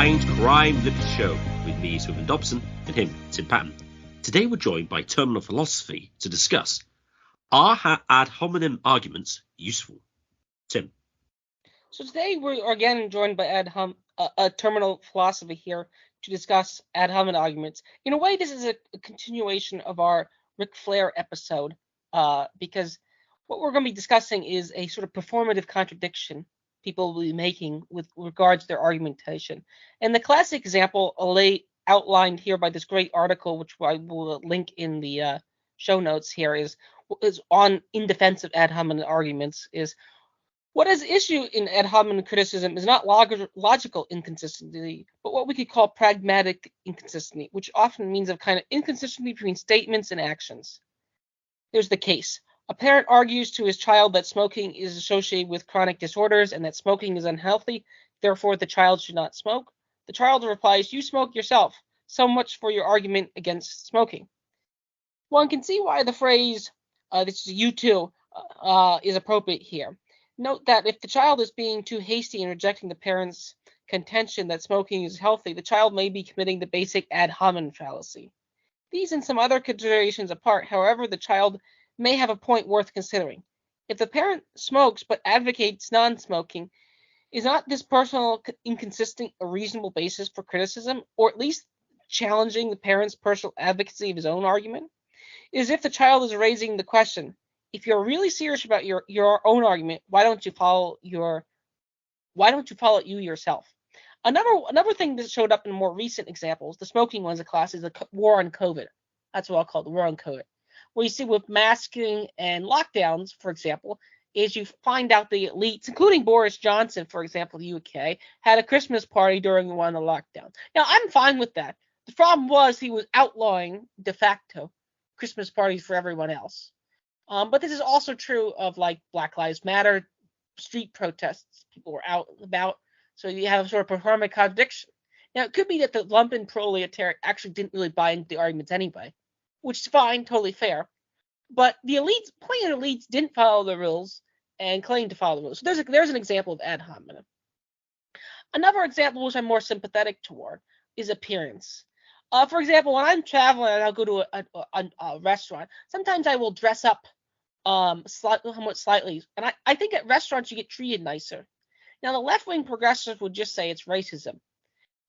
Mindcrime Liberty Show with me, Stephen Dobson, and him, Tim Patton. Today we're joined by Terminal Philosophy to discuss, are ad hominem arguments useful? Tim. So today we are again joined by Terminal Philosophy here to discuss ad hominem arguments. In a way, this is a continuation of our Ric Flair episode, because what we're going to be discussing is a sort of performative contradiction people will be making with regards to their argumentation. And the classic example outlined here by this great article, which I will link in the show notes here, is on in defense of ad hominem arguments, is what is issue in ad hominem criticism is not logical inconsistency, but what we could call pragmatic inconsistency, which often means a kind of inconsistency between statements and actions. Here's the case. A parent argues to his child that smoking is associated with chronic disorders and that smoking is unhealthy, therefore the child should not smoke. The child replies, "You smoke yourself. So much for your argument against smoking." One can see why the phrase, this is you too, is appropriate here. Note that if the child is being too hasty in rejecting the parent's contention that smoking is healthy, the child may be committing the basic ad hominem fallacy. These and some other considerations apart, however, the child may have a point worth considering. If the parent smokes but advocates non-smoking, is not this personal inconsistent a reasonable basis for criticism, or at least challenging the parent's personal advocacy of his own argument? It is if the child is raising the question, if you're really serious about your own argument, why don't you follow it you yourself? Another thing that showed up in more recent examples, the smoking one's a class, is the war on COVID. That's what I'll call the war on COVID. What you see with masking and lockdowns, for example, is you find out the elites, including Boris Johnson, for example, the UK, had a Christmas party during one of the lockdowns. Now, I'm fine with that. The problem was he was outlawing de facto Christmas parties for everyone else. But this is also true of like Black Lives Matter street protests. People were out and about, so you have sort of performative contradiction. Now, it could be that the lumpen proletariat actually didn't really buy into the arguments anyway, which is fine, totally fair. But the elites, plenty of elites, didn't follow the rules and claimed to follow the rules. So there's an example of ad hominem. Another example, which I'm more sympathetic toward, is appearance. For example, when I'm traveling and I'll go to a restaurant, sometimes I will dress up slightly. And I think at restaurants you get treated nicer. Now, the left-wing progressives would just say it's racism.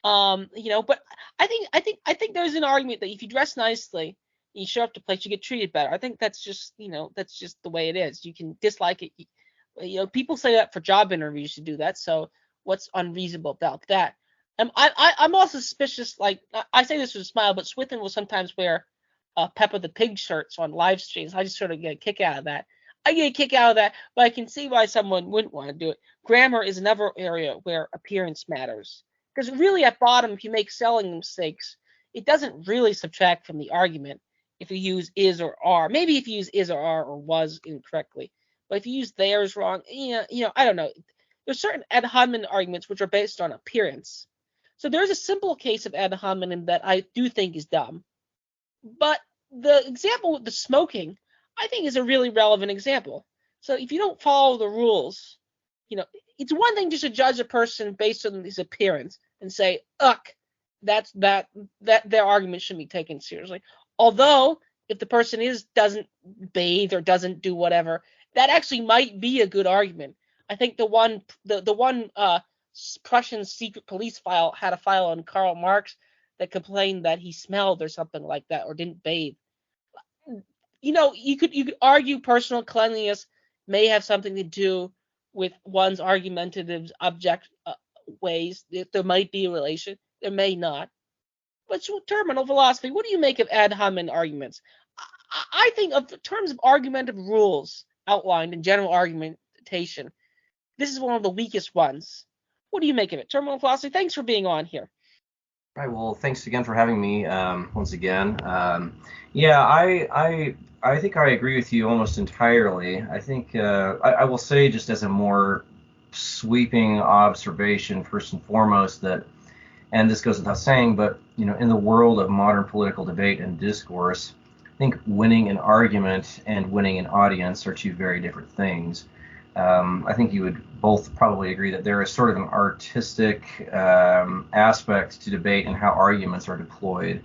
But I think there's an argument that if you dress nicely, you show up to place, you get treated better. I think that's just the way it is. You can dislike it. People say that for job interviews to do that. So what's unreasonable about that? I'm also suspicious. Like I say this with a smile, but Swithin will sometimes wear Peppa the Pig shirts on live streams. I just sort of get a kick out of that. I get a kick out of that, but I can see why someone wouldn't want to do it. Grammar is another area where appearance matters. Because really, at bottom, if you make spelling mistakes, it doesn't really subtract from the argument if you use is or are. Maybe if you use is or are or was incorrectly. But if you use theirs wrong, I don't know. There's certain ad hominem arguments which are based on appearance. So there's a simple case of ad hominem that I do think is dumb. But the example with the smoking, I think, is a really relevant example. So if you don't follow the rules, it's one thing just to judge a person based on his appearance and say, that their argument shouldn't be taken seriously. Although, if the person doesn't bathe or doesn't do whatever, that actually might be a good argument. I think the one Prussian secret police file had a file on Karl Marx that complained that he smelled or something like that or didn't bathe. You could argue personal cleanliness may have something to do with one's argumentative object ways. There might be a relation, there may not. But terminal philosophy, what do you make of ad hominem arguments? I think of terms of argumentative rules outlined in general argumentation, this is one of the weakest ones. What do you make of it? Terminal philosophy, thanks for being on here. Right. Well, thanks again for having me once again. I think I agree with you almost entirely. I think I will say, just as a more sweeping observation, first and foremost, that, and this goes without saying, but in the world of modern political debate and discourse, I think winning an argument and winning an audience are two very different things. I think you would both probably agree that there is sort of an artistic aspect to debate and how arguments are deployed.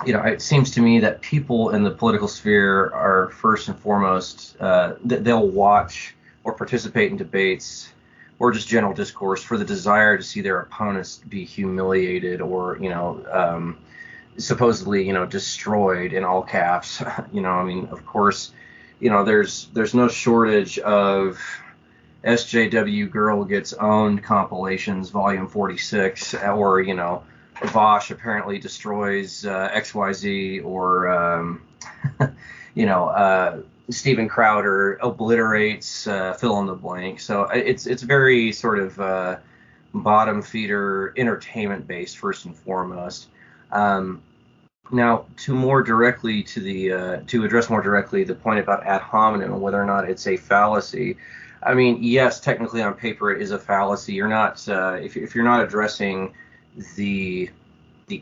It seems to me that people in the political sphere are first and foremost, they'll watch or participate in debates or just general discourse for the desire to see their opponents be humiliated or, supposedly, destroyed in all caps. Of course, there's no shortage of SJW Girl Gets Owned compilations, volume 46, or, Vosh apparently destroys XYZ, or, Steven Crowder obliterates fill in the blank. So it's very sort of bottom feeder entertainment based first and foremost. Now, to address more directly the point about ad hominem and whether or not it's a fallacy. I mean, yes, technically on paper it is a fallacy. You're not if you're not addressing the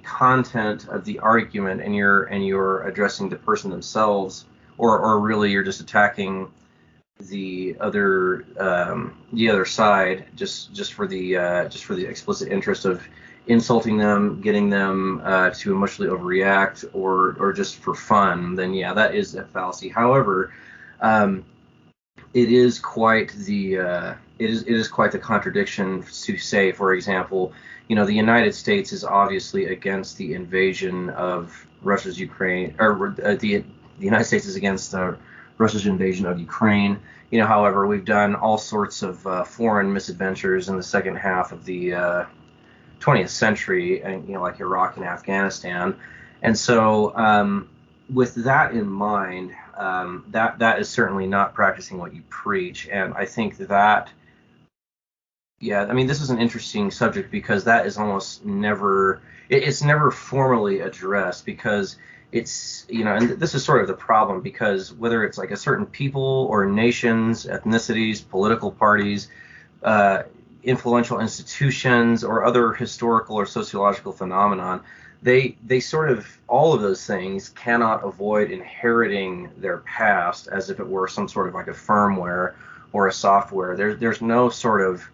content of the argument and you're addressing the person themselves, or really you're just attacking the other side just for the explicit interest of insulting them, getting them to emotionally overreact, or just for fun, then yeah, that is a fallacy. However, it is quite the contradiction to say, for example, the United States is obviously against the invasion of Russia's Ukraine, or the United States is against Russia's invasion of Ukraine. However, we've done all sorts of foreign misadventures in the second half of the 20th century, and like Iraq and Afghanistan. And so with that in mind, that is certainly not practicing what you preach. And I think that, this is an interesting subject because that is almost never, it's never formally addressed, because it's, and this is sort of the problem, because whether it's like a certain people or nations, ethnicities, political parties, influential institutions, or other historical or sociological phenomenon, they sort of, all of those things cannot avoid inheriting their past as if it were some sort of like a firmware or a software. There's no sort of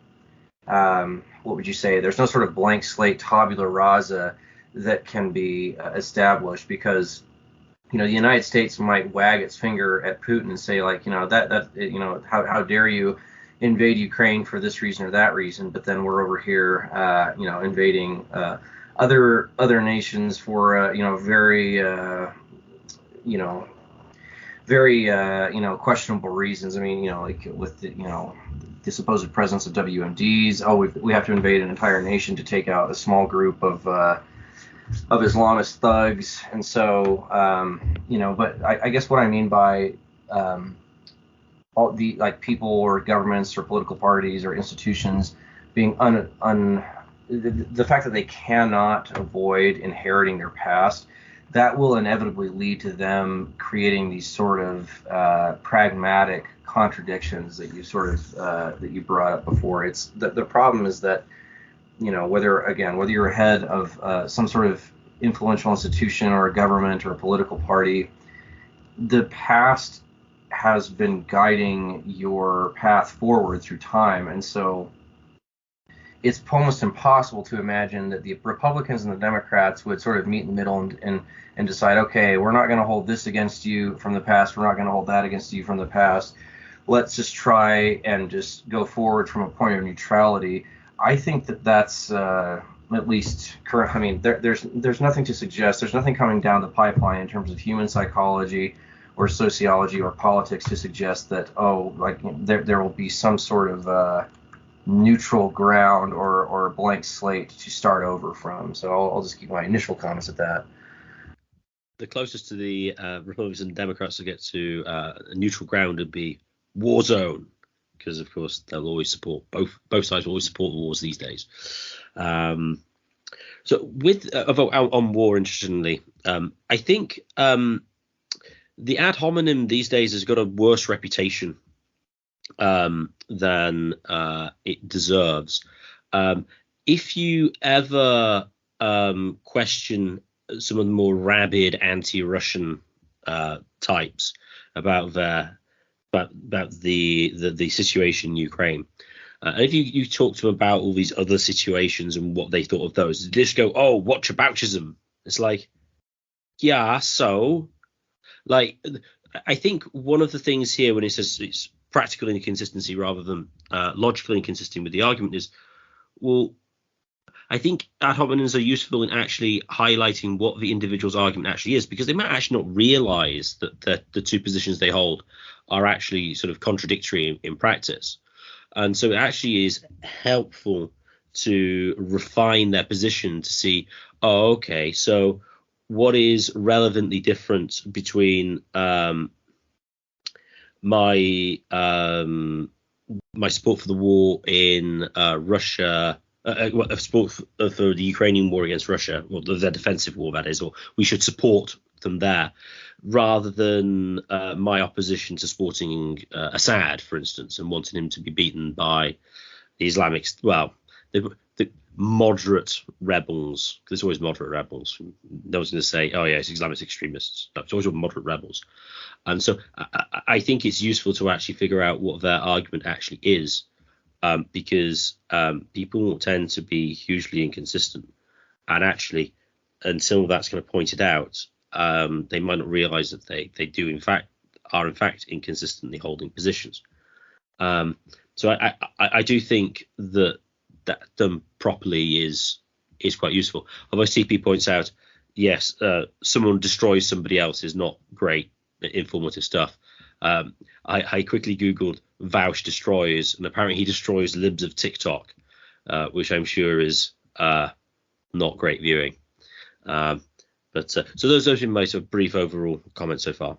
what would you say? There's no sort of blank slate tabula rasa that can be established, because the United States might wag its finger at Putin and say, like, how dare you invade Ukraine for this reason or that reason, but then we're over here invading other nations for very questionable reasons. I mean, like with the supposed presence of WMDs. Oh, we have to invade an entire nation to take out a small group of Islamist thugs. And so but I guess what I mean by all the people or governments or political parties or institutions being the fact that they cannot avoid inheriting their past, that will inevitably lead to them creating these sort of pragmatic contradictions that you brought up before. It's the problem is that whether you're head of some sort of influential institution or a government or a political party, the past has been guiding your path forward through time, and so it's almost impossible to imagine that the Republicans and the Democrats would sort of meet in the middle and decide, okay, we're not going to hold this against you from the past, we're not going to hold that against you from the past. Let's just try and just go forward from a point of neutrality. I think that's at least correct. I mean, there's nothing to suggest. There's nothing coming down the pipeline in terms of human psychology or sociology or politics to suggest that there will be some sort of neutral ground or blank slate to start over from. So I'll just keep my initial comments at that. The closest to the Republicans and Democrats to get to a neutral ground would be war zone, because of course they'll always support both sides will always support wars these days. So with a vote out on war, interestingly, I think the ad hominem these days has got a worse reputation than it deserves. If you ever question some of the more rabid anti-Russian types about their about the situation in Ukraine. And if you talk to them about all these other situations and what they thought of those, they just go, "Oh, whataboutism." It's like, yeah, so like I think one of the things here when it says it's practical inconsistency rather than logical inconsistency with the argument is, well, I think ad hominems are useful in actually highlighting what the individual's argument actually is, because they might actually not realize that the two positions they hold are actually sort of contradictory in practice. And so it actually is helpful to refine their position to see, oh, okay, so what is relevantly different between my support for the war in Russia, support for the Ukrainian war against Russia, or their defensive war, that is, or we should support them there, rather than my opposition to supporting Assad, for instance, and wanting him to be beaten by the the moderate rebels. There's always moderate rebels. No one's going to say, oh yeah, it's Islamist extremists. No, it's always moderate rebels. And so I think it's useful to actually figure out what their argument actually is, because people tend to be hugely inconsistent. And actually, until that's kind of pointed out, they might not realize that they do in fact inconsistently holding positions. So I do think that done properly is quite useful. Although CP points out, yes, someone destroys somebody else is not great informative stuff. I quickly googled Vouch destroys, and apparently he destroys libs of TikTok, which I'm sure is not great viewing. But so those have been my sort of brief overall comments so far.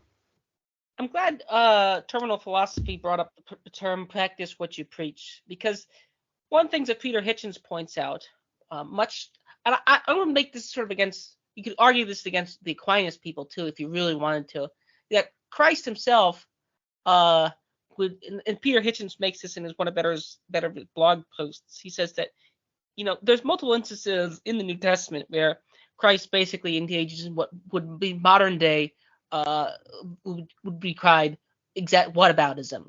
I'm glad terminal philosophy brought up the term "practice what you preach," because one thing that Peter Hitchens points out, and I want to make this sort of against. You could argue this against the Aquinas people too, if you really wanted to. That Christ himself would, and Peter Hitchens makes this in his one of better blog posts. He says that there's multiple instances in the New Testament where Christ basically engages in what would be modern day would be cried exact whataboutism.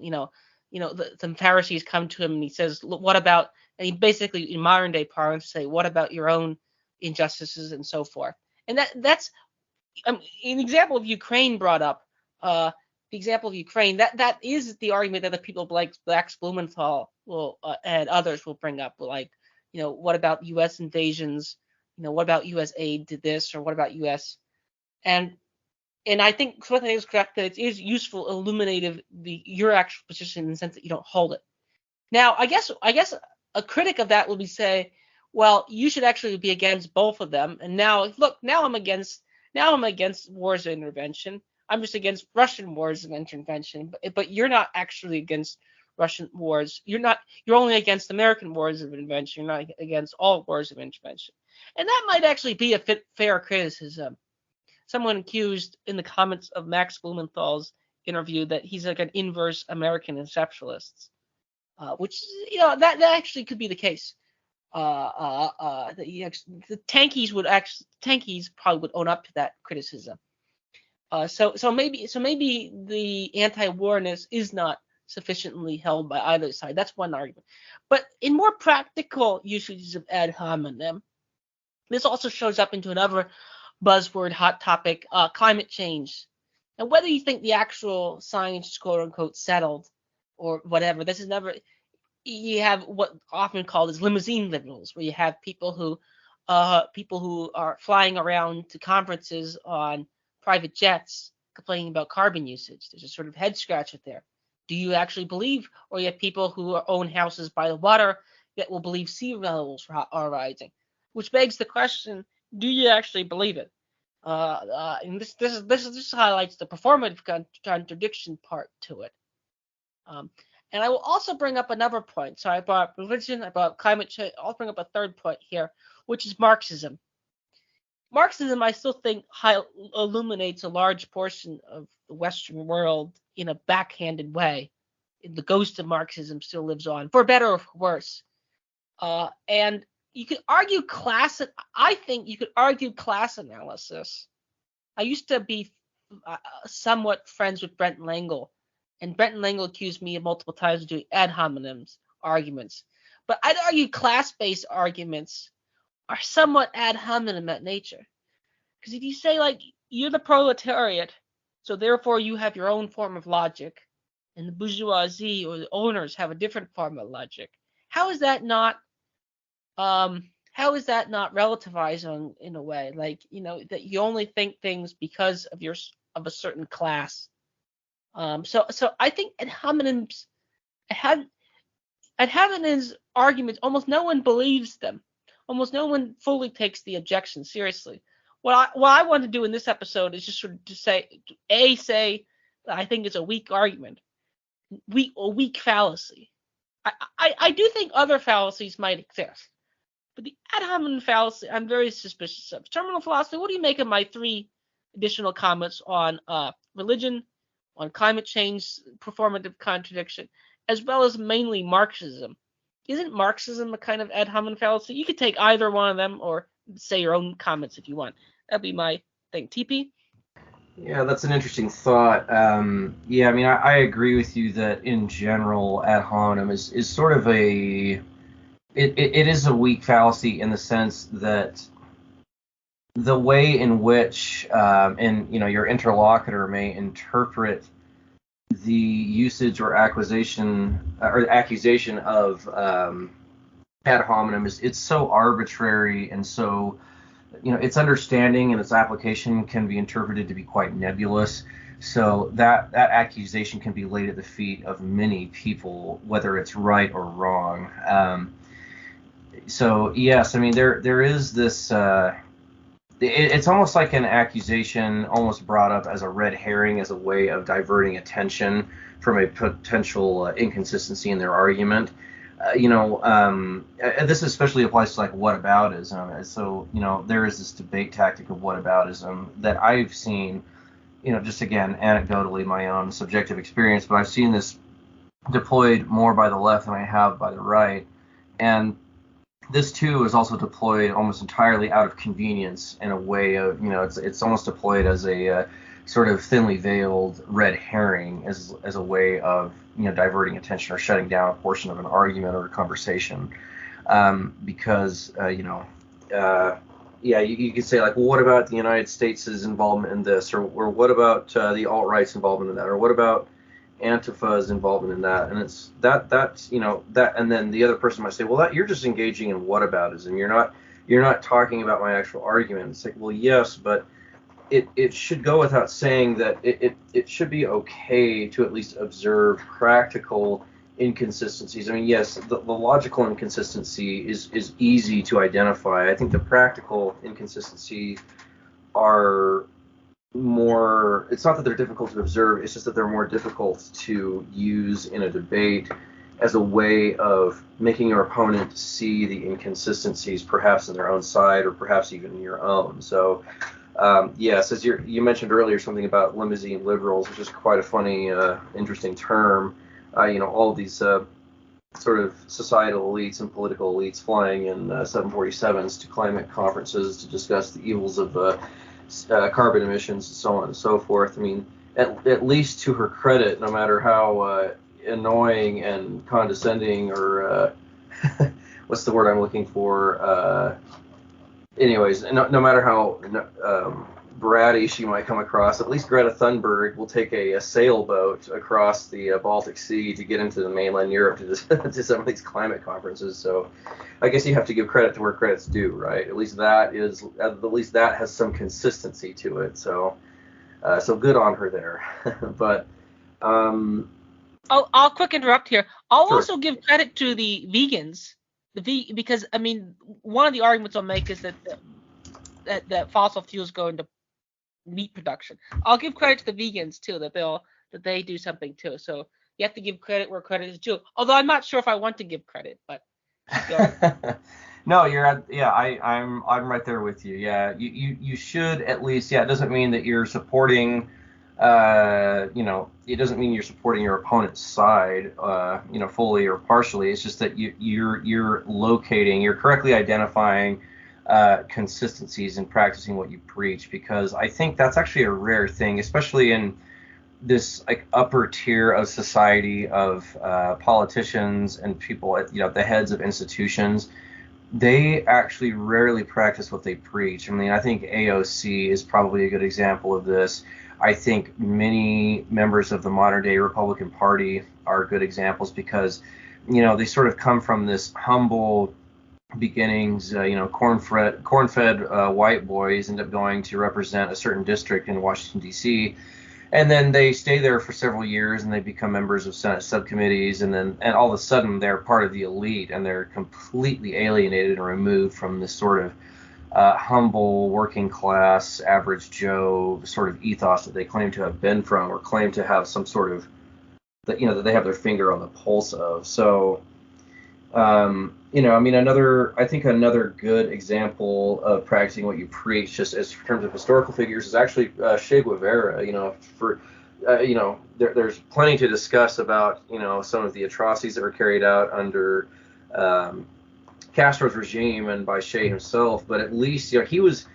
The Pharisees come to him and he says, "Look, what about?" And he basically, in modern day parlance, say, "What about your own injustices and so forth?" And that's an example of Ukraine brought up. The example of Ukraine, that is the argument that the people like Black's Blumenthal and others will bring up, like, what about U.S. invasions? What about U.S. aid to this, or what about U.S. and I think Smith is correct that it is useful, illuminative your actual position in the sense that you don't hold it. Now, I guess a critic of that will be say, well, you should actually be against both of them. And now I'm against wars of intervention. I'm just against Russian wars of intervention. But you're not actually against Russian wars. You're only against American wars of intervention. You're not against all wars of intervention. And that might actually be a fair criticism. Someone accused in the comments of Max Blumenthal's interview that he's like an inverse American conceptualist, which that actually could be the case. The tankies probably would own up to that criticism. So maybe the anti-warness is not sufficiently held by either side. That's one argument. But in more practical usages of ad hominem, this also shows up into another buzzword, hot topic, climate change. And whether you think the actual science is quote unquote settled or whatever, this is never. You have what often called as limousine liberals, where you have people who are flying around to conferences on private jets complaining about carbon usage. There's a sort of head scratcher there. Do you actually believe? Or you have people who own houses by the water that will believe sea levels are rising, which begs the question: do you actually believe it? And this highlights the performative contradiction part to it. And I will also bring up another point. So I brought religion, I brought climate change. I'll bring up a third point here, which is Marxism. Marxism, I still think, illuminates a large portion of the Western world in a backhanded way. The ghost of Marxism still lives on, for better or for worse. And you could argue I think you could argue class analysis. I used to be somewhat friends with Brent Langel, And Brent and Langle accused me multiple times of doing ad hominem arguments. But I'd argue class-based arguments are somewhat ad hominem at nature. Because if you say, like, you're the proletariat, so therefore you have your own form of logic, and the bourgeoisie or the owners have a different form of logic, how is that not relativizing in a way? Like, that you only think things because of a certain class. So I think ad hominem's arguments, almost no one believes them. Almost no one fully takes the objection seriously. What I want to do in this episode is just sort of to say that I think it's a weak argument, a weak fallacy. I do think other fallacies might exist, but the ad hominem fallacy I'm very suspicious of. Terminal philosophy. What do you make of my 3 additional comments on religion, on climate change, performative contradiction, as well as mainly Marxism? Isn't Marxism a kind of ad hominem fallacy? You could take either one of them or say your own comments if you want. That'd be my thing. TP? Yeah, that's an interesting thought. Yeah, I mean, I agree with you that in general, ad hominem is sort of it is a weak fallacy in the sense that the way in which your interlocutor may interpret the usage or accusation of ad hominem it's so arbitrary, and so its understanding and its application can be interpreted to be quite nebulous. So that accusation can be laid at the feet of many people, whether it's right or wrong. So yes, I mean there is this. It's almost like an accusation, almost brought up as a red herring, as a way of diverting attention from a potential inconsistency in their argument. This especially applies to like whataboutism. So, there is this debate tactic of whataboutism that I've seen, just again, anecdotally, my own subjective experience, but I've seen this deployed more by the left than I have by the right. And this too is also deployed almost entirely out of convenience, in a way of, it's almost deployed as a sort of thinly veiled red herring, as a way of, diverting attention or shutting down a portion of an argument or a conversation. Because, you could say, like, well, what about the United States' involvement in this, or what about the alt-right's involvement in that, or what about Antifa's involvement in that? And it's that's that, and then the other person might say, well, you're just engaging in whataboutism. You're not talking about my actual argument. It's like, well, yes, but it should go without saying that it should be okay to at least observe practical inconsistencies. I mean, yes, the logical inconsistency is easy to identify. I think the practical inconsistencies are more, it's not that they're difficult to observe, it's just that they're more difficult to use in a debate as a way of making your opponent see the inconsistencies, perhaps in their own side or perhaps even in your own. So yes, as you mentioned earlier, something about limousine liberals, which is quite a funny, interesting term. All these sort of societal elites and political elites flying in 747s to climate conferences to discuss the evils of carbon emissions and so on and so forth. I mean, at least to her credit, no matter how annoying and condescending or what's the word I'm looking for? Anyways, no matter how bratty she might come across, at least Greta Thunberg will take a sailboat across the Baltic Sea to get into the mainland Europe to some of these climate conferences. So I guess you have to give credit to where credit's due, right? At least that has some consistency to it. So good on her there. But I'll quick interrupt here. I'll Sure. also give credit to the vegans. Because I mean, one of the arguments I'll make is that fossil fuels go into meat production. I'll give credit to the vegans too, that they do something too. So you have to give credit where credit is due. Although I'm not sure if I want to give credit, but no, I'm right there with you. Yeah, you should at least. Yeah, it doesn't mean that you're supporting. It doesn't mean you're supporting your opponent's side, fully or partially. It's just that you're correctly identifying consistencies in practicing what you preach, because I think that's actually a rare thing, especially in this like upper tier of society of politicians and people at the heads of institutions, they actually rarely practice what they preach. I mean, I think AOC is probably a good example of this. I think many members of the modern day Republican Party are good examples because, they sort of come from this humble beginnings, corn-fed white boys end up going to represent a certain district in Washington, D.C., and then they stay there for several years and they become members of Senate subcommittees, and all of a sudden they're part of the elite and they're completely alienated and removed from this sort of humble working class average Joe sort of ethos that they claim to have been from, or claim to have some sort of that they have their finger on the pulse of. So another good example of practicing what you preach, just as in terms of historical figures, is actually Che Guevara. There's plenty to discuss about some of the atrocities that were carried out under Castro's regime and by Che himself, but at least he was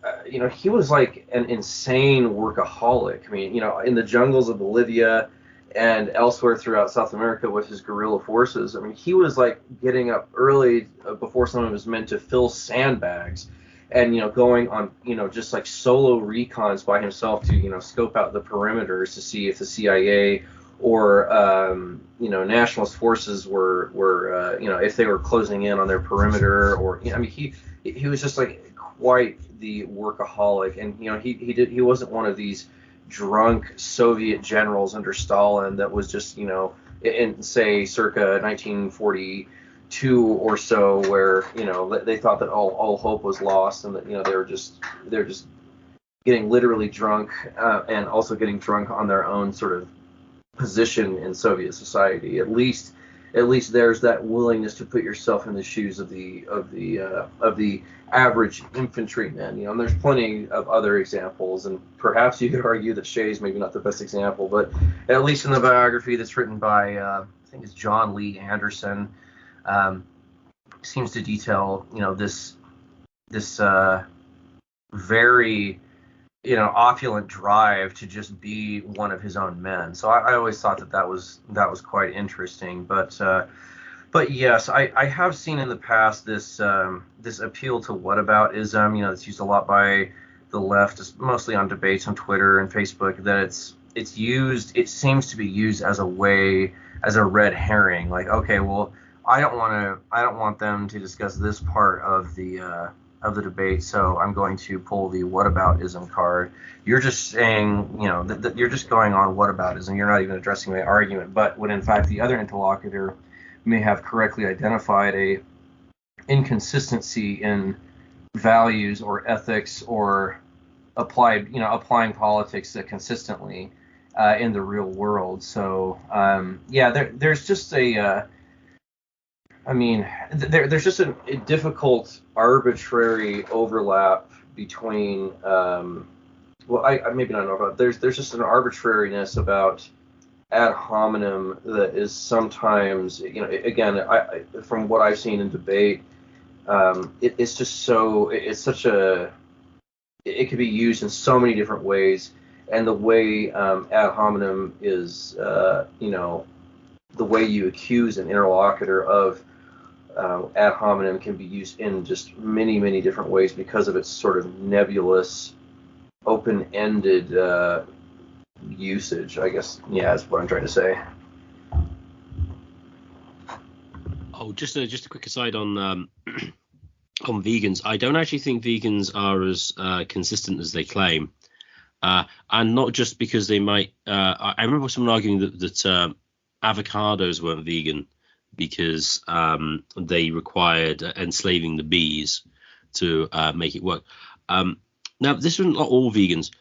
like an insane workaholic. I mean, in the jungles of Bolivia and elsewhere throughout South America with his guerrilla forces. I mean, he was like getting up early before someone was meant to fill sandbags and, going on, just like solo recons by himself to, scope out the perimeters to see if the CIA or, nationalist forces were if they were closing in on their perimeter, or, he was just like quite the workaholic. And, he wasn't one of these drunk Soviet generals under Stalin that was just, in say circa 1942 or so, where they thought that all hope was lost and that they're just getting literally drunk and also getting drunk on their own sort of position in Soviet society. At least there's that willingness to put yourself in the shoes of the average infantryman. And there's plenty of other examples, and perhaps you could argue that Shea's maybe not the best example, but at least in the biography that's written by I think it's John Lee Anderson, seems to detail this very opulent drive to just be one of his own men. So I always thought that was quite interesting. But yes, I have seen in the past this appeal to whataboutism. It's used a lot by the left, mostly on debates on Twitter and Facebook. That it seems to be used as a red herring. Like, okay, well, I don't want them to discuss this part of the debate, so I'm going to pull the whataboutism card. You're just saying, that you're just going on whataboutism. You're not even addressing my argument. But when in fact the other interlocutor may have correctly identified a inconsistency in values or ethics, or applying politics consistently in the real world. So there's just there's just a difficult arbitrary overlap between maybe not know about. There's just an arbitrariness about ad hominem that is sometimes, again, from what I've seen in debate, it could be used in so many different ways, and the way ad hominem is, the way you accuse an interlocutor of ad hominem can be used in just many, many different ways because of its sort of nebulous, open-ended usage, I guess. Yeah, that's what I'm trying to say. Oh, just a quick aside on on vegans. I don't actually think vegans are as consistent as they claim, and not just because they might. I remember someone arguing that avocados weren't vegan because they required enslaving the bees to make it work. Now, this is not all vegans.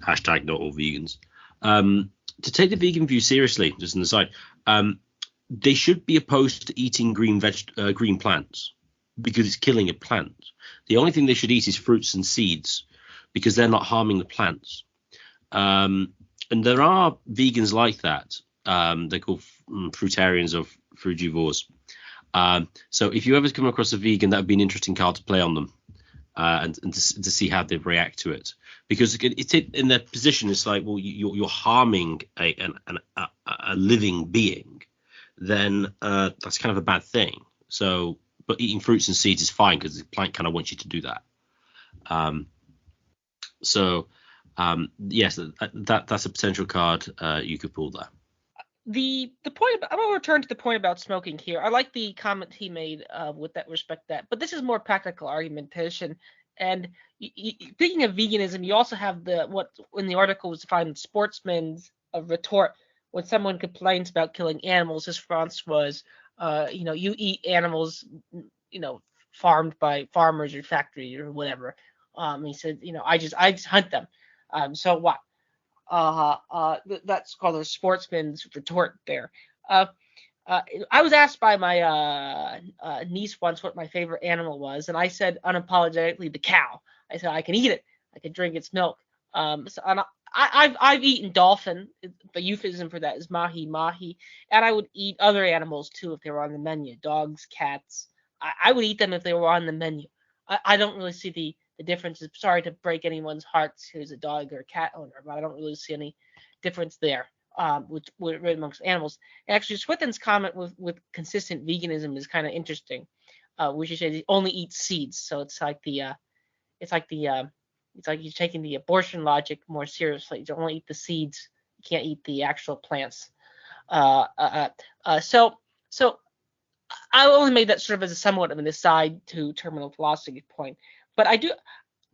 Hashtag not all vegans. To take the vegan view seriously, just an aside, they should be opposed to eating green plants because it's killing a plant. The only thing they should eat is fruits and seeds because they're not harming the plants. And there are vegans like that. They're called fruitarians or frugivores. So if you ever come across a vegan, that would be an interesting card to play on them. and to see how they react to it. Because it's in their position, it's like, well, you're harming a living being, then that's kind of a bad thing. So, but eating fruits and seeds is fine because the plant kind of wants you to do that. Yes, that's a potential card you could pull there. The point I'm going to return to the point about smoking here. I like the comment he made with that respect but this is more practical argumentation. And speaking of veganism, you also have what in the article was defined sportsman's retort. When someone complains about killing animals, his response was, you eat animals, farmed by farmers or factory or whatever. He said, I just hunt them. So what? That's called a sportsman's retort there. I was asked by my niece once what my favorite animal was, and I said unapologetically the cow. I said I can eat it, I can drink its milk. I've eaten dolphin. The euphemism for that is mahi, and I would eat other animals too if they were on the menu. Dogs, cats. I would eat them if they were on the menu. I don't really see the difference. Sorry to break anyone's hearts who's a dog or a cat owner, but I don't really see any difference there. With amongst animals. And actually, Swithin's comment with consistent veganism is kind of interesting. Which you say only eat seeds, so it's like you're taking the abortion logic more seriously. You only eat the seeds. You can't eat the actual plants. So I only made that sort of as a somewhat of an aside to terminal philosophy point, but I do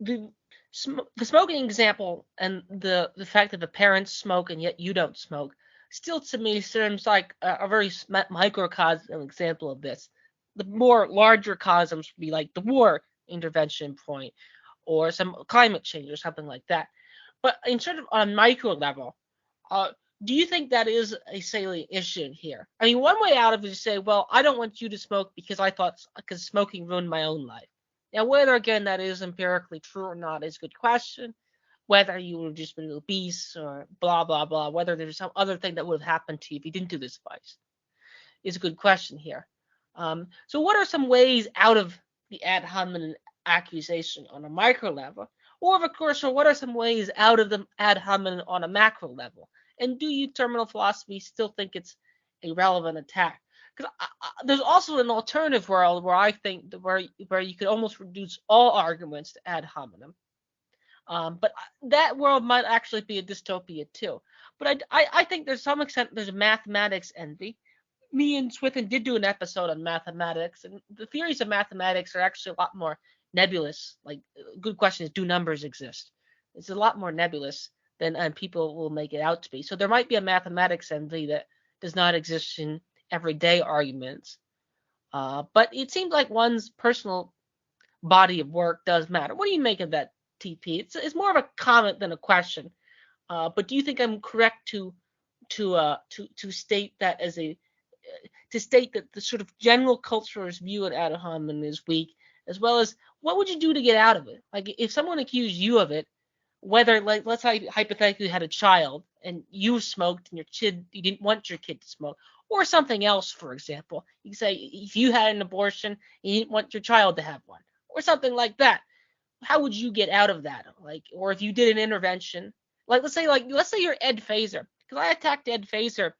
the smoking example and the fact that the parents smoke and yet you don't smoke still to me seems like a very microcosm example of this. The more larger cosms would be like the war intervention point or some climate change or something like that. But in sort of on a micro level, do you think that is a salient issue here? I mean, one way out of it is to say, well, I don't want you to smoke because smoking ruined my own life. Now, whether, again, that is empirically true or not is a good question. Whether you would have just been obese or blah, blah, blah, whether there's some other thing that would have happened to you if you didn't do this vice is a good question here. So what are some ways out of the ad hominem accusation on a micro level? Or, of course, what are some ways out of the ad hominem on a macro level? And do you, terminal philosophy, still think it's a relevant attack? Because there's also an alternative world where I think where you could almost reduce all arguments to ad hominem. But that world might actually be a dystopia too. But I think there's some extent there's a mathematics envy. Me and Swithin did do an episode on mathematics, and the theories of mathematics are actually a lot more nebulous. Like, good question is, do numbers exist? It's a lot more nebulous than people will make it out to be. So there might be a mathematics envy that does not exist in everyday arguments. But it seems like one's personal body of work does matter. What do you make of that, TP? It's more of a comment than a question. But do you think I'm correct to state that the sort of general culturalist view at ad hominem is weak, as well as what would you do to get out of it? Like, if someone accused you of it, whether, like, let's say hypothetically you had a child and you smoked and you didn't want your kid to smoke, or something else, for example. You can say if you had an abortion and you didn't want your child to have one, or something like that. How would you get out of that? Like, or if you did an intervention, let's say you're Ed Fazer, because I attacked Ed Fazer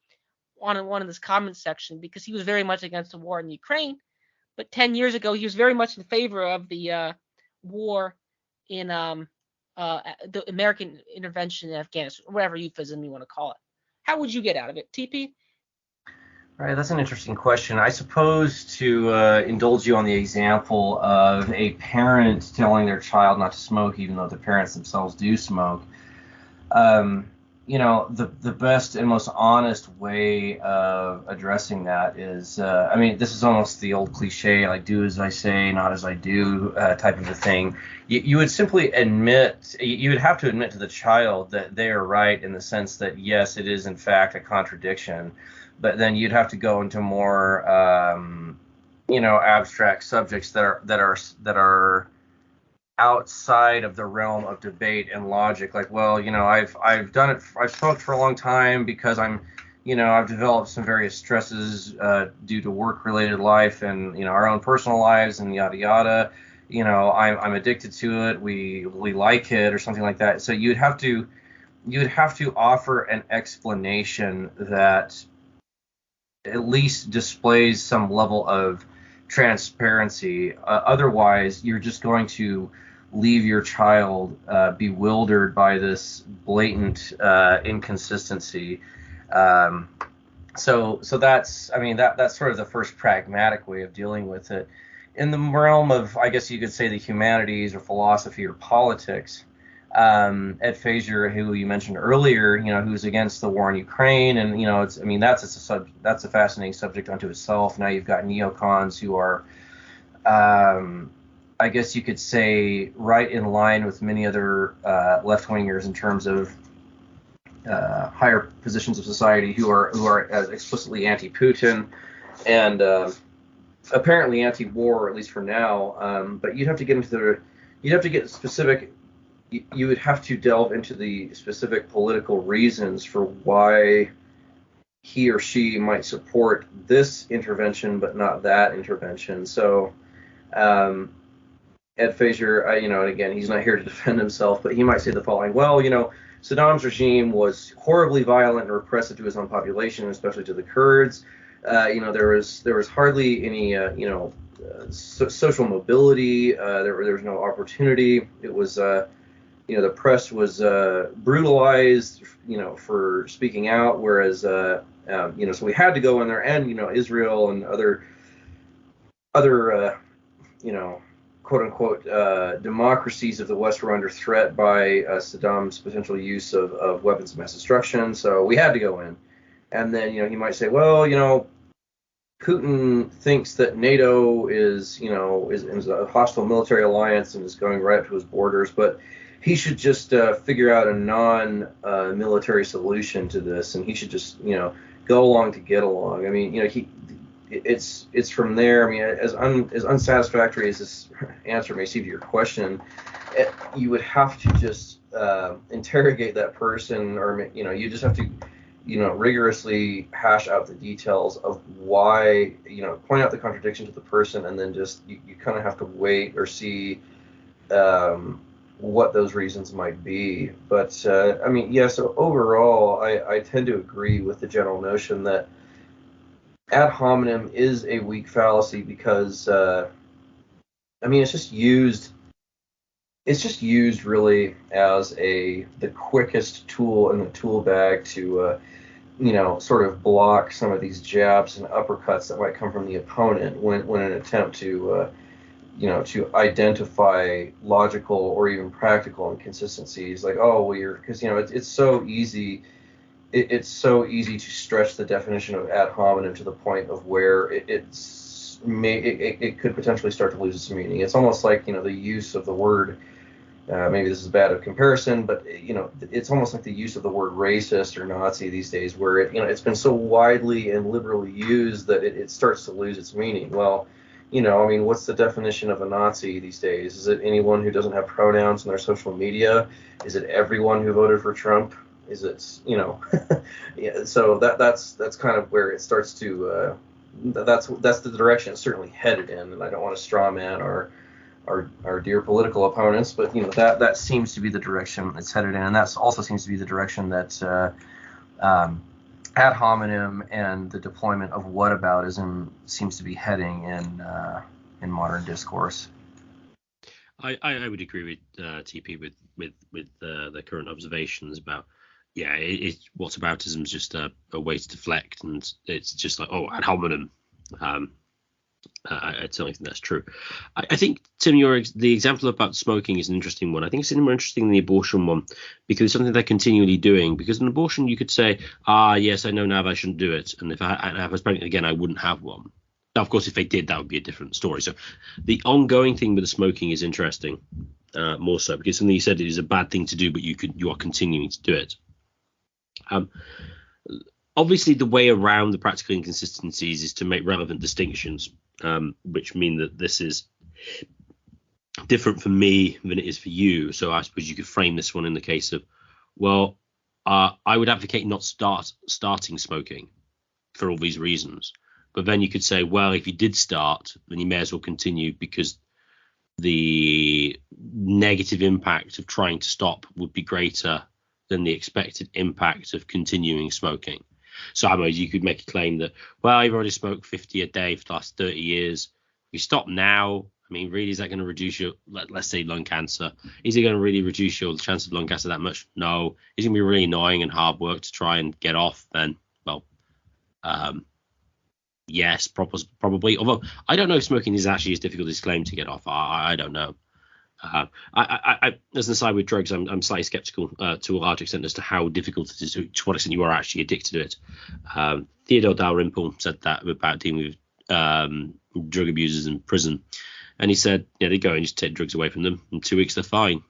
on one of this comment section because he was very much against the war in Ukraine, but 10 years ago he was very much in favor of the war in the American intervention in Afghanistan, or whatever euphemism you want to call it. How would you get out of it, TP? Right, that's an interesting question. I suppose to indulge you on the example of a parent telling their child not to smoke, even though the parents themselves do smoke. The best and most honest way of addressing that is, this is almost the old cliche, like do as I say, not as I do type of a thing. You would simply you would have to admit to the child that they are right in the sense that, yes, it is in fact a contradiction. But then you'd have to go into more, abstract subjects that are outside of the realm of debate and logic. Like, well, I've done it. I've smoked for a long time because I've developed some various stresses due to work-related life and our own personal lives and yada yada. I'm addicted to it. We like it or something like that. So you'd have to offer an explanation that at least displays some level of transparency. Otherwise, you're just going to leave your child bewildered by this blatant inconsistency. So that's, that's sort of the first pragmatic way of dealing with it. In the realm of, I guess you could say, the humanities or philosophy or politics, Ed Fazio, who you mentioned earlier, who's against the war in Ukraine, and that's a fascinating subject unto itself. Now you've got neocons who are, I guess you could say, right in line with many other left-wingers in terms of higher positions of society who are explicitly anti-Putin and apparently anti-war, at least for now. But you'd have to get specific. You would have to delve into the specific political reasons for why he or she might support this intervention but not that intervention. So Ed Fazio, and again, he's not here to defend himself, but he might say the following: well, Saddam's regime was horribly violent and repressive to his own population, especially to the Kurds. There was hardly any social mobility. There was no opportunity. It was the press was brutalized, for speaking out, whereas so we had to go in there, and Israel and other quote unquote democracies of the West were under threat by Saddam's potential use of weapons of mass destruction, so we had to go in. And then he might say, well, Putin thinks that NATO is a hostile military alliance and is going right up to his borders, but he should just figure out a non-military solution to this, and he should just go along to get along. It's from there. As unsatisfactory as this answer may seem to your question, you would have to just interrogate that person, or you just have to rigorously hash out the details of why, point out the contradiction to the person, and then just you kind of have to wait or see what those reasons might be. But so overall, I tend to agree with the general notion that ad hominem is a weak fallacy because it's just used really as the quickest tool in the tool bag to sort of block some of these jabs and uppercuts that might come from the opponent when an attempt to to identify logical or even practical inconsistencies, like, because it's so easy. It's so easy to stretch the definition of ad hominem to the point of where it could potentially start to lose its meaning. It's almost like the use of the word. Maybe this is bad of comparison, but it's almost like the use of the word racist or Nazi these days, where it's been so widely and liberally used that it starts to lose its meaning. Well, what's the definition of a Nazi these days? Is it anyone who doesn't have pronouns in their social media? Is it everyone who voted for Trump? Is it yeah? So that's kind of where it starts to. That's the direction it's certainly headed in, and I don't want to straw man our dear political opponents, but that seems to be the direction it's headed in, and that also seems to be the direction that ad hominem and the deployment of whataboutism seems to be heading in modern discourse. I would agree with TP with the current observations about whataboutism is just a way to deflect, and it's just like ad hominem. I certainly think that's true. I think, Tim, the example about smoking is an interesting one. I think it's more interesting than the abortion one because it's something they're continually doing. Because in abortion, you could say, yes, I know now that I shouldn't do it. And if I was pregnant again, I wouldn't have one. Now, of course, if they did, that would be a different story. So the ongoing thing with the smoking is interesting, more so, because something you said it is a bad thing to do, but you are continuing to do it. Obviously, the way around the practical inconsistencies is to make relevant distinctions, which mean that this is different for me than it is for you. So I suppose you could frame this one in the case of, I would advocate not starting smoking for all these reasons. But then you could say, well, if you did start, then you may as well continue because the negative impact of trying to stop would be greater than the expected impact of continuing smoking. So I mean, you could make a claim that, well, you've already smoked 50 a day for the last 30 years. If you stop now, I mean, really, is that going to reduce your, let's say, lung cancer? Is it going to really reduce your chance of lung cancer that much? No. Is it going to be really annoying and hard work to try and get off? Then, well, yes, probably. Although I don't know if smoking is actually as difficult as claimed to get off. I don't know. I as an aside with drugs, I'm slightly skeptical to a large extent as to how difficult it is, to what extent you are actually addicted to it. Theodore Dalrymple said that about dealing with drug abusers in prison, and he said, they go and just take drugs away from them. In 2 weeks, they're fine.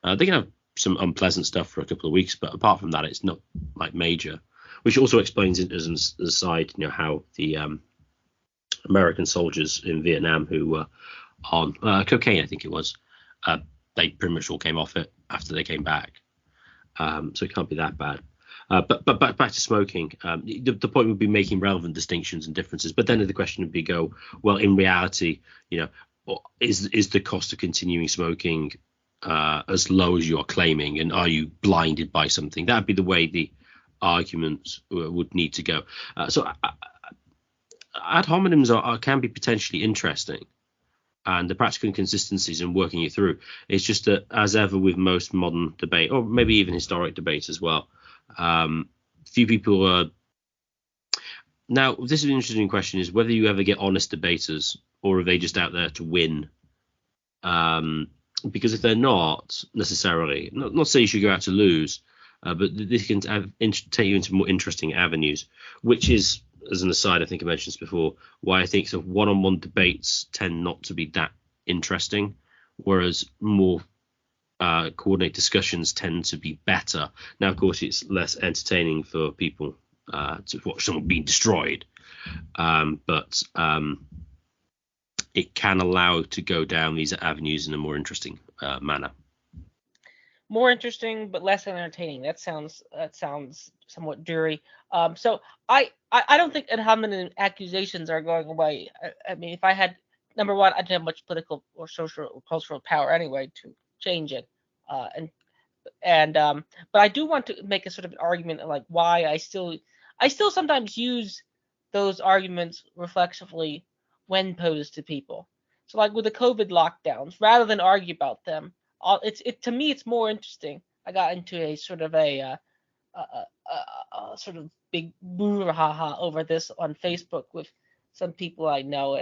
They can have some unpleasant stuff for a couple of weeks, but apart from that, it's not like major. Which also explains, as an aside, how the American soldiers in Vietnam who were on cocaine, I think it was, they pretty much all came off it after they came back. So it can't be that bad. But back to smoking, the point would be making relevant distinctions and differences. But then the question would be, well, in reality, is the cost of continuing smoking as low as you are claiming, and are you blinded by something? That'd be the way the arguments would need to go. So ad hominems can be potentially interesting, and the practical inconsistencies in working it through. It's just that, as ever with most modern debate, or maybe even historic debate as well, few people are. Now, this is an interesting question: is whether you ever get honest debaters, or are they just out there to win? Because if they're not necessarily, not say you should go out to lose, but this can take you into more interesting avenues, which is, as an aside, I think I mentioned this before, why I think sort of one-on-one debates tend not to be that interesting, whereas more coordinated discussions tend to be better. Now, of course, it's less entertaining for people to watch someone being destroyed, but it can allow to go down these avenues in a more interesting manner. More interesting, but less entertaining. That sounds somewhat dreary. So I don't think ad hominem accusations are going away. I mean, if I had, number one, I didn't have much political or social or cultural power anyway to change it. But I do want to make a sort of an argument of like why I still sometimes use those arguments reflexively when posed to people. So like with the COVID lockdowns, rather than argue about them, to me it's more interesting. I got into a sort of a sort of big brouhaha over this on Facebook with some people I know,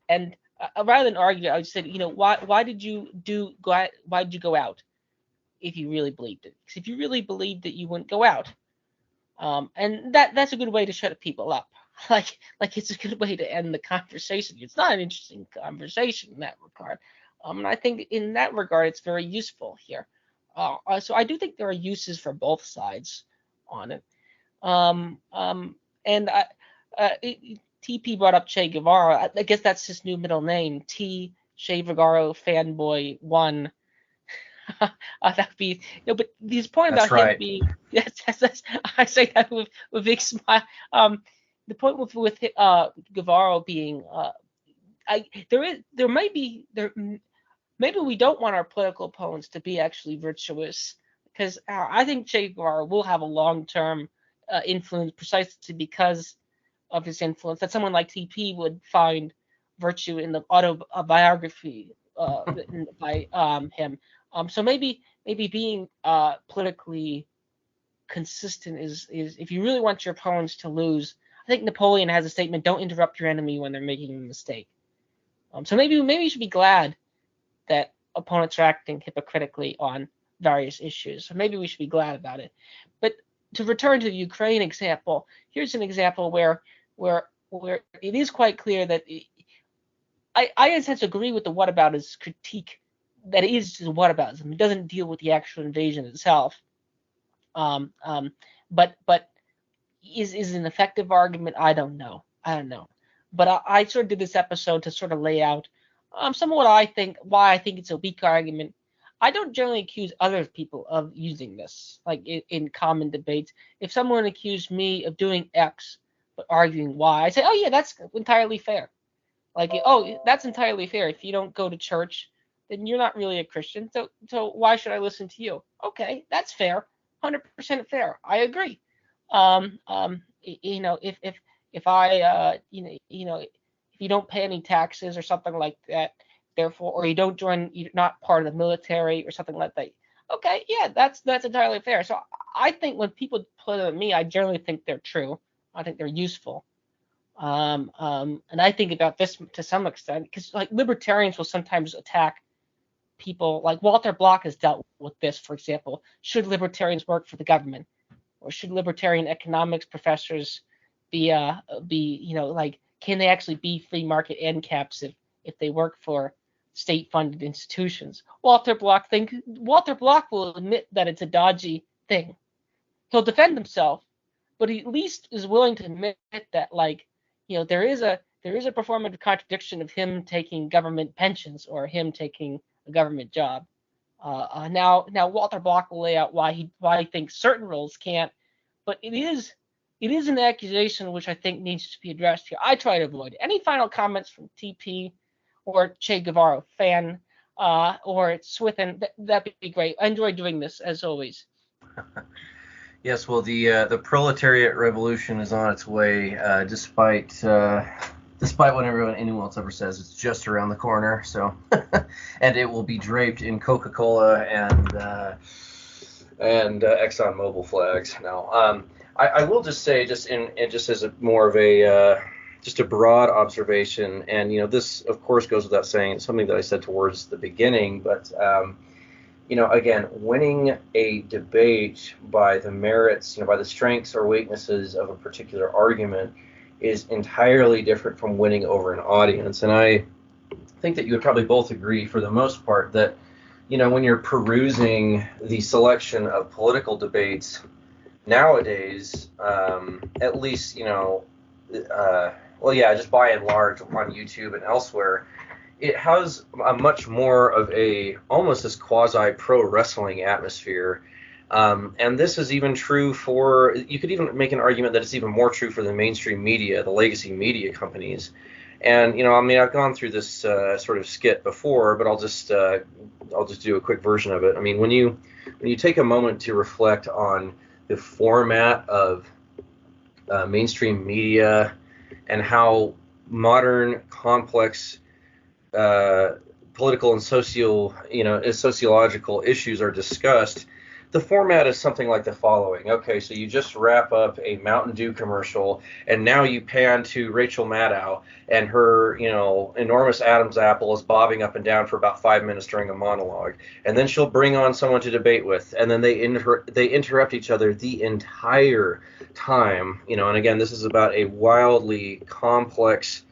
and rather than argue, I just said, why did you go out if you really believed it? Because if you really believed it, you wouldn't go out. And that's a good way to shut people up. Like it's a good way to end the conversation. It's not an interesting conversation in that regard. And I think in that regard, it's very useful here. So I do think there are uses for both sides on it. TP brought up Che Guevara. I guess that's his new middle name, T. Che Guevara Fanboy 1. That would be, but his point that's about right. him being, yes, I say that with a big smile. The point with Guevara being, maybe we don't want our political opponents to be actually virtuous, because I think Che Guevara will have a long-term influence precisely because of his influence, that someone like TP would find virtue in the autobiography written by him. So maybe being politically consistent is if you really want your opponents to lose. I think Napoleon has a statement: "Don't interrupt your enemy when they're making a mistake." So maybe you should be glad that opponents are acting hypocritically on various issues. So maybe we should be glad about it. But to return to the Ukraine example, here's an example where it is quite clear that I in a sense agree with the whataboutism critique that it is just whataboutism. It doesn't deal with the actual invasion itself. But is an effective argument? I don't know. But I sort of did this episode to sort of lay out some of why I think it's a weak argument. I don't generally accuse other people of using this, like in common debates. If someone accused me of doing X but arguing Y, I say, oh yeah, that's entirely fair. Like, oh, that's entirely fair. If you don't go to church, then you're not really a Christian. So why should I listen to you? Okay, that's fair, 100% fair. I agree. If I if you don't pay any taxes or something like that, therefore, or you don't join, you're not part of the military or something like that. Okay, yeah, that's entirely fair. So I think when people put it on me, I generally think they're true. I think they're useful. And I think about this to some extent because like libertarians will sometimes attack people. Like Walter Block has dealt with this, for example. Should libertarians work for the government, or should libertarian economics professors be like can they actually be free market ANCAPs if they work for state-funded institutions? Walter Block will admit that it's a dodgy thing. He'll defend himself, but he at least is willing to admit that there is a performative contradiction of him taking government pensions or him taking a government job. Now Walter Block will lay out why he thinks certain roles can't, but it is an accusation which I think needs to be addressed here. I try to avoid it. Any final comments from TP or Che Guevara fan or Swithin? That'd be great. I enjoy doing this as always. Yes, well, the proletariat revolution is on its way, despite what anyone else ever says. It's just around the corner. So, and it will be draped in Coca-Cola and ExxonMobil flags. Now, I will just say, just as more of a just a broad observation, and this of course goes without saying. It's something that I said towards the beginning, but. Again, winning a debate by the merits, by the strengths or weaknesses of a particular argument is entirely different from winning over an audience. And I think that you would probably both agree for the most part that, when you're perusing the selection of political debates nowadays, at least, just by and large on YouTube and elsewhere, it has a much more of almost this quasi pro wrestling atmosphere. And this is even true you could even make an argument that it's even more true for the mainstream media, the legacy media companies. And, I've gone through this sort of skit before, but I'll just do a quick version of it. I mean, when you take a moment to reflect on the format of mainstream media and how modern, complex political and sociological issues are discussed, the format is something like the following. Okay, so you just wrap up a Mountain Dew commercial, and now you pan to Rachel Maddow, and her, enormous Adam's apple is bobbing up and down for about 5 minutes during a monologue, and then she'll bring on someone to debate with, and then they interrupt each other the entire time, and again, this is about a wildly complex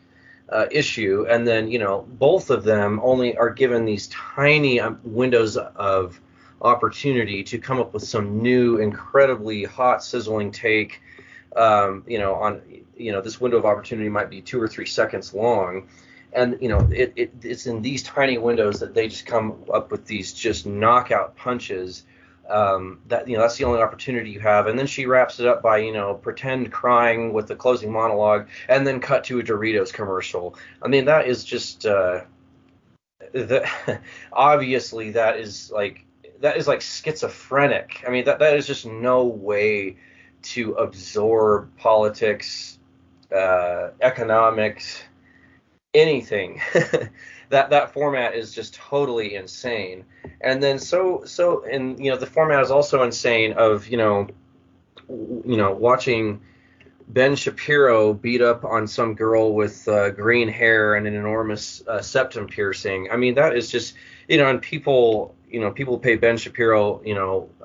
issue, and then both of them only are given these tiny windows of opportunity to come up with some new, incredibly hot, sizzling take. On this window of opportunity might be 2 or 3 seconds long, and it's in these tiny windows that they just come up with these just knockout punches. That's the only opportunity you have, and then she wraps it up by pretend crying with the closing monologue, and then cut to a Doritos commercial. I mean, that is just obviously that is like schizophrenic. I mean, that is just no way to absorb politics, economics, anything. That format is just totally insane. And then the format is also insane of watching Ben Shapiro beat up on some girl with green hair and an enormous septum piercing. I mean, that is just and people pay Ben Shapiro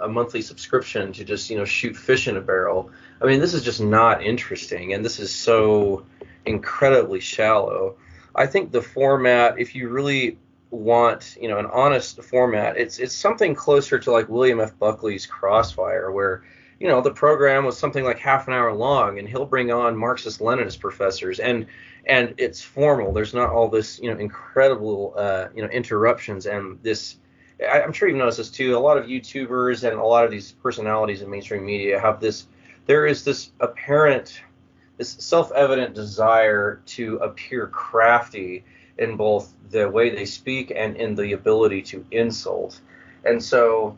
a monthly subscription to just shoot fish in a barrel. I mean, this is just not interesting, and this is so incredibly shallow. I think the format, if you really want, an honest format, it's something closer to like William F. Buckley's Crossfire, where, the program was something like half an hour long, and he'll bring on Marxist-Leninist professors, and it's formal. There's not all this, incredible, interruptions, and this. I'm sure you've noticed this too. A lot of YouTubers and a lot of these personalities in mainstream media have this. There is this apparent, this self-evident desire to appear crafty in both the way they speak and in the ability to insult. And so,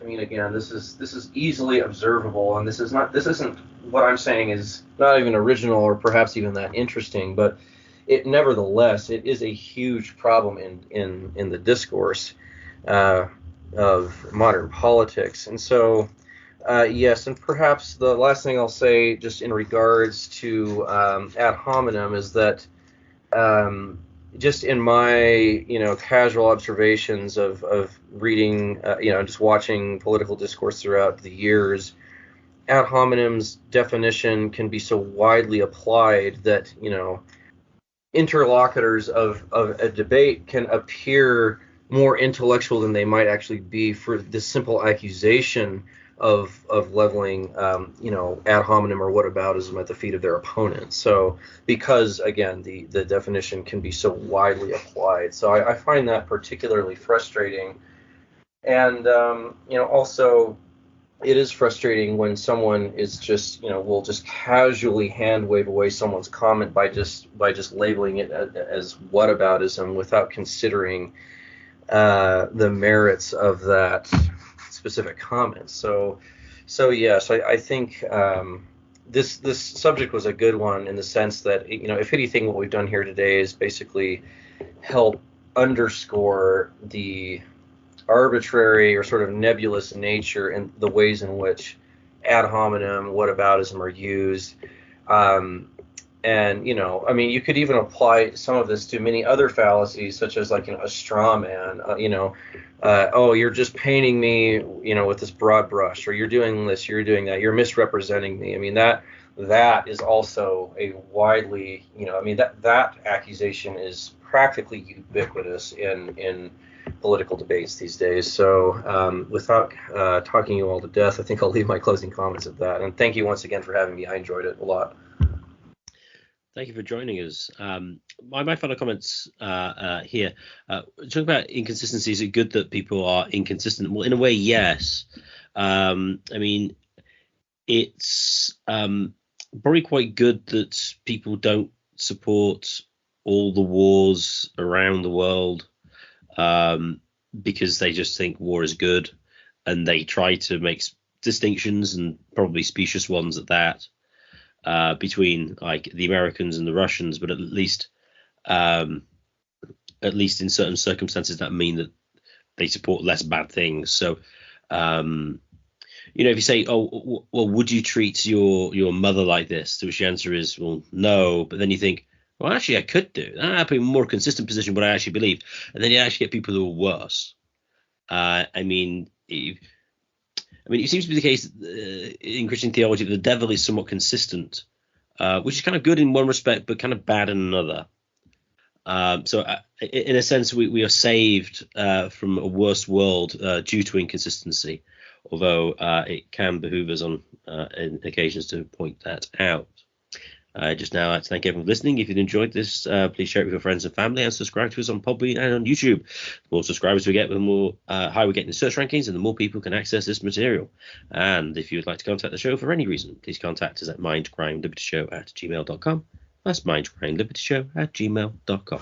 I mean, again, this is easily observable, and this isn't what I'm saying is not even original or perhaps even that interesting, but nevertheless it is a huge problem in the discourse of modern politics. And so, yes, and perhaps the last thing I'll say, just in regards to ad hominem, is that just in my casual observations of reading, just watching political discourse throughout the years, ad hominem's definition can be so widely applied that interlocutors of a debate can appear more intellectual than they might actually be for the simple accusation of leveling ad hominem or whataboutism at the feet of their opponent. So because again the definition can be so widely applied, so I find that particularly frustrating. And also it is frustrating when someone is just will just casually hand wave away someone's comment by just labeling it as whataboutism without considering the merits of that specific comment. So yes, I think this subject was a good one in the sense that if anything, what we've done here today is basically help underscore the arbitrary or sort of nebulous nature and the ways in which ad hominem, whataboutism are used. And you could even apply some of this to many other fallacies, such as like a straw man. Oh, you're just painting me, with this broad brush, or you're doing this, you're doing that, you're misrepresenting me. I mean, that is also a widely, that accusation is practically ubiquitous in political debates these days. So without talking you all to death, I think I'll leave my closing comments at that. And thank you once again for having me. I enjoyed it a lot. Thank you for joining us. My final comments here. Talking about inconsistency, is it good that people are inconsistent? Well, in a way, yes. I mean, it's probably quite good that people don't support all the wars around the world because they just think war is good, and they try to make distinctions, and probably specious ones at that, between like the Americans and the Russians, but at least in certain circumstances that mean that they support less bad things. So if you say, oh, well, would you treat your mother like this? To which the answer is, well, no. But then you think, well, actually, I could do. I'd be a more consistent position what I actually believe. And then you actually get people who are worse. It seems to be the case in Christian theology that the devil is somewhat consistent, which is kind of good in one respect, but kind of bad in another. So in a sense, we are saved from a worse world due to inconsistency, although it can behoove us on occasions to point that out. Just now, I'd like to thank everyone for listening. If you've enjoyed this, please share it with your friends and family, and subscribe to us on Podbean and on YouTube. The more subscribers we get, the more higher we get in the search rankings, and the more people can access this material. And if you would like to contact the show for any reason, please contact us at mindcrimelibetyshow@gmail.com. That's mindcrimelibetyshow@gmail.com.